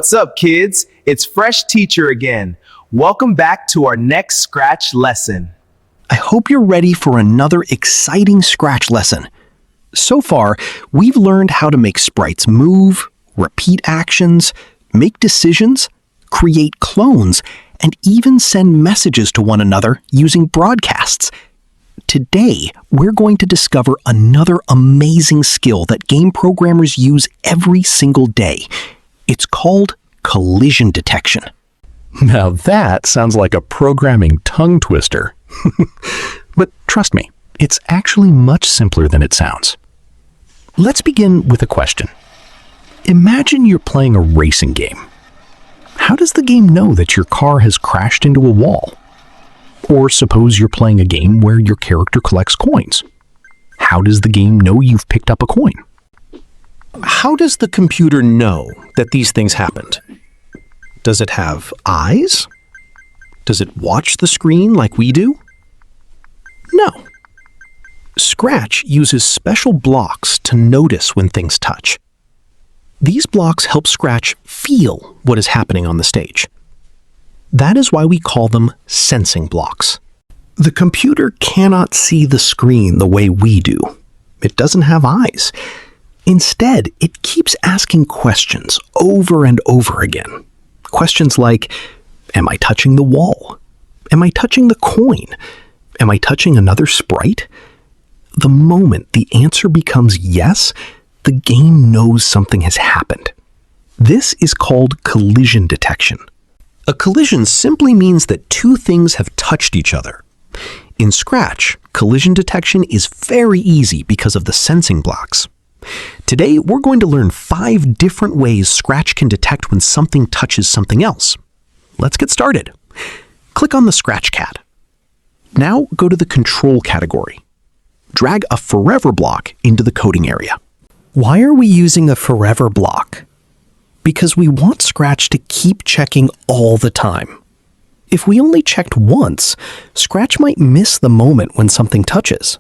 What's up, kids? It's Fresh Teacher again. Welcome back to our next Scratch lesson. I hope you're ready for another exciting Scratch lesson. So far, we've learned how to make sprites move, repeat actions, make decisions, create clones, and even send messages to one another using broadcasts. Today, we're going to discover another amazing skill that game programmers use every single day. It's called collision detection. Now that sounds like a programming tongue twister. But trust me, it's actually much simpler than it sounds. Let's begin with a question. Imagine you're playing a racing game. How does the game know that your car has crashed into a wall? Or suppose you're playing a game where your character collects coins. How does the game know you've picked up a coin? How does the computer know that these things happened? Does it have eyes? Does it watch the screen like we do? No. Scratch uses special blocks to notice when things touch. These blocks help Scratch feel what is happening on the stage. That is why we call them sensing blocks. The computer cannot see the screen the way we do. It doesn't have eyes. Instead, it keeps asking questions over and over again. Questions like, am I touching the wall? Am I touching the coin? Am I touching another sprite? The moment the answer becomes yes, the game knows something has happened. This is called collision detection. A collision simply means that two things have touched each other. In Scratch, collision detection is very easy because of the sensing blocks. Today, we're going to learn 5 different ways Scratch can detect when something touches something else. Let's get started. Click on the Scratch cat. Now go to the Control category. Drag a Forever block into the coding area. Why are we using a Forever block? Because we want Scratch to keep checking all the time. If we only checked once, Scratch might miss the moment when something touches.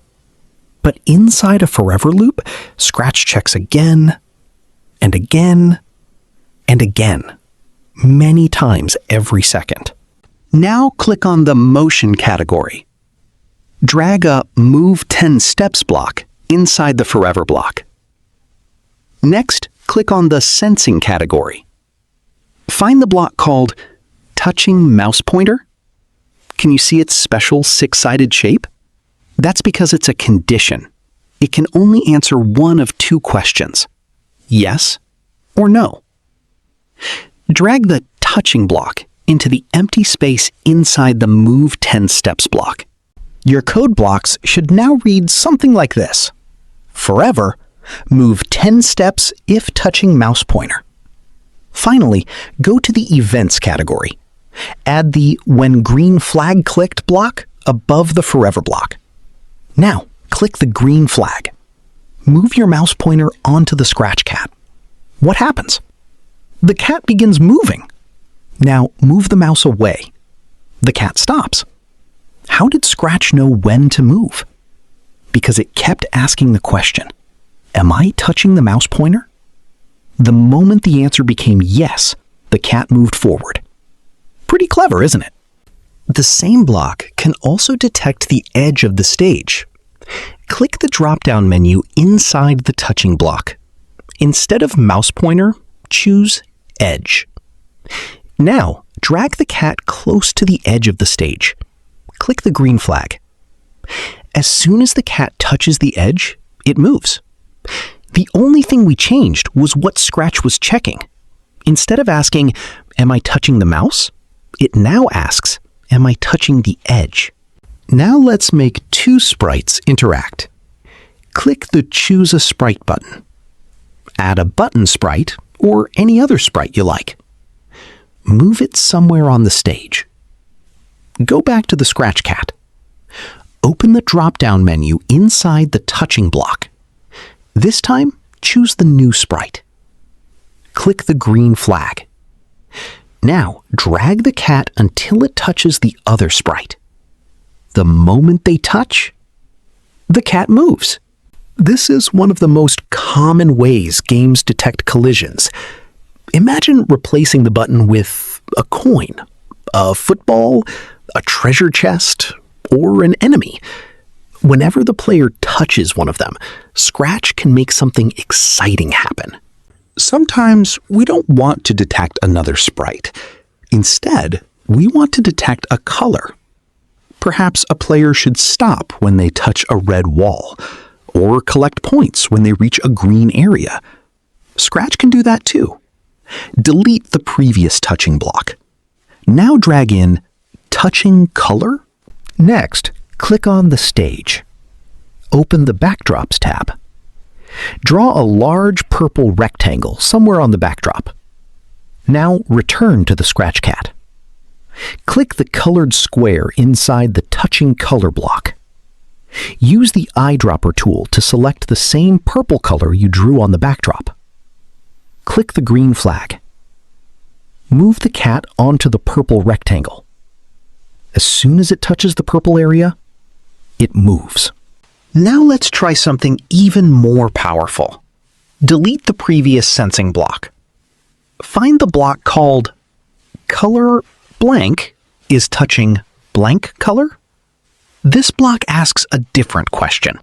But inside a forever loop, Scratch checks again, and again, and again, many times every second. Now click on the Motion category. Drag a Move 10 Steps block inside the Forever block. Next, click on the Sensing category. Find the block called Touching Mouse Pointer. Can you see its special 6-sided shape? That's because it's a condition. It can only answer one of 2 questions, yes or no. Drag the Touching block into the empty space inside the Move 10 Steps block. Your code blocks should now read something like this. Forever, move 10 steps if touching mouse pointer. Finally, go to the Events category. Add the When Green Flag Clicked block above the Forever block. Now, click the green flag. Move your mouse pointer onto the Scratch cat. What happens? The cat begins moving. Now, move the mouse away. The cat stops. How did Scratch know when to move? Because it kept asking the question, am I touching the mouse pointer? The moment the answer became yes, the cat moved forward. Pretty clever, isn't it? The same block can also detect the edge of the stage. Click the drop-down menu inside the touching block. Instead of mouse pointer, choose edge. Now, drag the cat close to the edge of the stage. Click the green flag. As soon as the cat touches the edge, it moves. The only thing we changed was what Scratch was checking. Instead of asking, am I touching the mouse? It now asks, am I touching the edge? Now let's make 2 sprites interact. Click the Choose a Sprite button. Add a button sprite or any other sprite you like. Move it somewhere on the stage. Go back to the Scratch cat. Open the drop-down menu inside the touching block. This time, choose the new sprite. Click the green flag. Now, drag the cat until it touches the other sprite. The moment they touch, the cat moves. This is one of the most common ways games detect collisions. Imagine replacing the button with a coin, a football, a treasure chest, or an enemy. Whenever the player touches one of them, Scratch can make something exciting happen. Sometimes we don't want to detect another sprite. Instead, we want to detect a color. Perhaps a player should stop when they touch a red wall, or collect points when they reach a green area. Scratch can do that too. Delete the previous touching block. Now drag in touching color. Next, click on the stage. Open the Backdrops tab. Draw a large purple rectangle somewhere on the backdrop. Now return to the Scratch Cat. Click the colored square inside the touching color block. Use the eyedropper tool to select the same purple color you drew on the backdrop. Click the green flag. Move the cat onto the purple rectangle. As soon as it touches the purple area, it moves. Now let's try something even more powerful. Delete the previous sensing block. Find the block called Color Blank is touching blank color. This block asks a different question.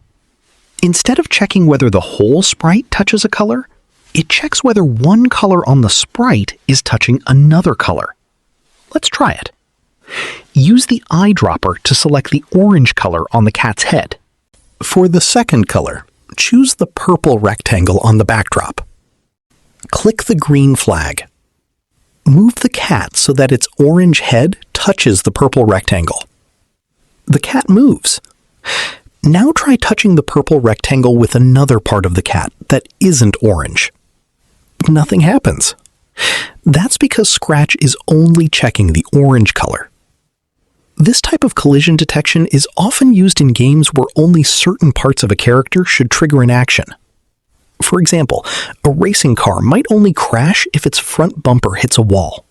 Instead of checking whether the whole sprite touches a color, it checks whether one color on the sprite is touching another color. Let's try it. Use the eyedropper to select the orange color on the cat's head. For the second color, choose the purple rectangle on the backdrop. Click the green flag. Move the cat so that its orange head touches the purple rectangle. The cat moves. Now try touching the purple rectangle with another part of the cat that isn't orange. Nothing happens. That's because Scratch is only checking the orange color. This type of collision detection is often used in games where only certain parts of a character should trigger an action. For example, a racing car might only crash if its front bumper hits a wall.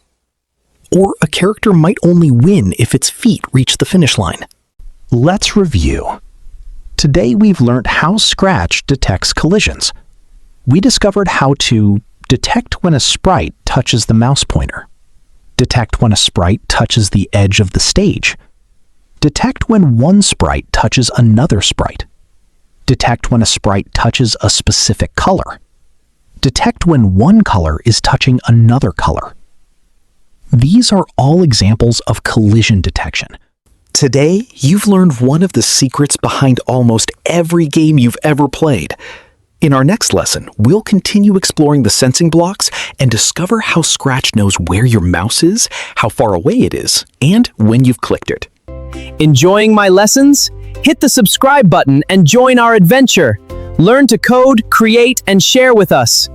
Or a character might only win if its feet reach the finish line. Let's review. Today we've learned how Scratch detects collisions. We discovered how to detect when a sprite touches the mouse pointer, detect when a sprite touches the edge of the stage, detect when one sprite touches another sprite, detect when a sprite touches a specific color, detect when one color is touching another color. These are all examples of collision detection. Today, you've learned one of the secrets behind almost every game you've ever played. In our next lesson, we'll continue exploring the sensing blocks and discover how Scratch knows where your mouse is, how far away it is, and when you've clicked it. Enjoying my lessons? Hit the subscribe button and join our adventure. Learn to code, create, and share with us.